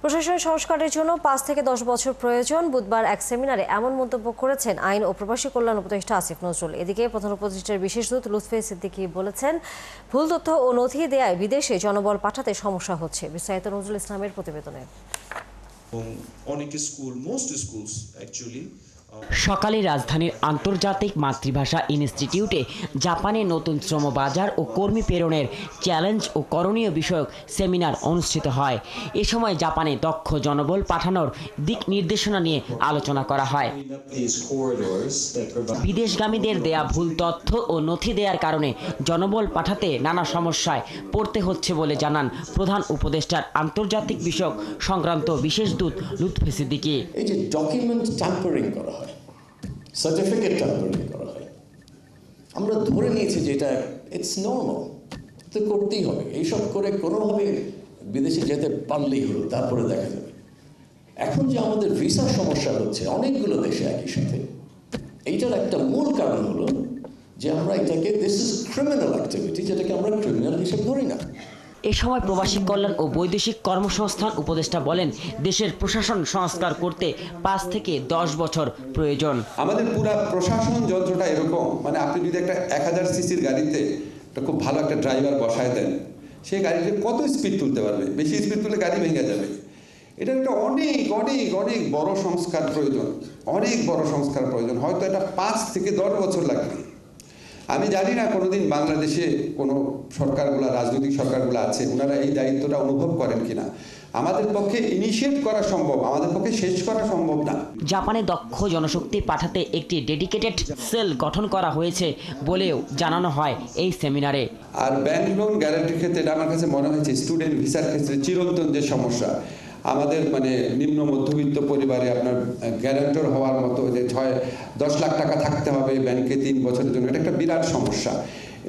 প্রশাসনের সংস্কারের জন্য 5 থেকে 10 বছর প্রয়োজন। বুধবার এক সেমিনারে এমন মন্তব্য করেছেন আইন ও প্রবাসী কল্যাণ উপদেষ্টা আসিফ নজরুল। এদিকে প্রধান উপদেষ্টার বিশেষ দূত লুৎফে সিদ্দিকী বলেছেন, ভুল তথ্য ও নথি দেয়ায় বিদেশে জনবল পাঠাতে সমস্যা হচ্ছে। বিস্তারিত নজরুল ইসলামের প্রতিবেদনে। সকালে রাজধানীর আন্তর্জাতিক মাতৃভাষা ইনস্টিটিউটে জাপানে নতুন শ্রম বাজার ও কর্মী প্রেরণের চ্যালেঞ্জ ও করণীয় বিষয়ক সেমিনার অনুষ্ঠিত হয়। এ সময় জাপানে দক্ষ জনবল পাঠানোর দিক নির্দেশনা নিয়ে আলোচনা করা হয়। বিদেশগামীদের দেয়া ভুল তথ্য ও নথি দেওয়ার কারণে জনবল পাঠাতে নানা সমস্যায় পড়তে হচ্ছে বলে জানান প্রধান উপদেষ্টার আন্তর্জাতিক বিষয়ক সংক্রান্ত বিশেষ দূত লুৎফে সিদ্দিকী। এই যে ডকুমেন্ট ট্যাম্পারিং করা হয়, সার্টিফিকেট ট্যাম্পারিং করা হয়, আমরা ধরে নিয়েছি যে এটা ইটস নর্মাল, তো করতেই হবে। এইসব করে কোনোভাবে বিদেশে যেতে পারলেই হলো, তারপরে দেখা যাবে। এখন যে আমাদের ভিসার সমস্যা হচ্ছে অনেকগুলো দেশে একই সাথে, এইটার একটা মূল কারণ হলো যে আমরা এটাকে দিস ইজ ক্রিমিনাল অ্যাক্টিভিটি, যেটাকে আমরা ক্রিমিনাল হিসেবে ধরি না। এ সময় প্রবাসী কল্যাণ ও বৈদেশিক কর্মসংস্থান উপদেষ্টা বলেন, দেশের প্রশাসন সংস্কার করতে 5 থেকে 10 বছর প্রয়োজন। আমাদের পুরো প্রশাসন যন্ত্রটা এরকম, মানে আপনি যদি একটা 1000 সিসির গাড়িতে একটা খুব ভালো একটা ড্রাইভার বসায় দেন, সেই গাড়িতে কত স্পিড তুলতে পারবে? বেশি স্পিড তুললে গাড়ি ভেঙে যাবে। এটা একটা অনেক অনেক অনেক বড় সংস্কার প্রয়োজন, অনেক বড় সংস্কার প্রয়োজন। হয়তো এটা 5 থেকে 10 বছর লাগবে। আমি জানি না কোনোদিন বাংলাদেশে কোনো সরকারগুলো, রাজনৈতিক সরকারগুলো আছে, ওনারা এই দায়িত্বটা অনুভব করেন কিনা। আমাদের পক্ষে ইনিশিয়েট করা সম্ভব, আমাদের পক্ষে শেষ করা সম্ভব না। জাপানে দক্ষ জনশক্তি পাঠাতে একটি ডেডিকেটেড সেল গঠন করা হয়েছে বলেও জানানো হয় এই সেমিনারে। আর ব্যাংক লোন গ্যারান্টির ক্ষেত্রে এটা আমার কাছে মনে হয়েছে স্টুডেন্ট ভিসার ক্ষেত্রে চিরন্তন যে সমস্যা, আমাদের মানে নিম্ন মধ্যবিত্ত পরিবারে আপনার গ্যারান্টর হওয়ার মতো যে 10 লাখ টাকা থাকতে হবে ব্যাংকে 3 বছরের জন্য, এটা একটা বিরাট সমস্যা।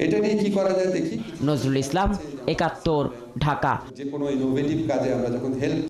এটা নিয়ে কি করা যায় দেখি। নজরুল ইসলাম, 71, ঢাকা। যে কোনো ইনোভেটিভ কাজে আমরা যখন হেল্প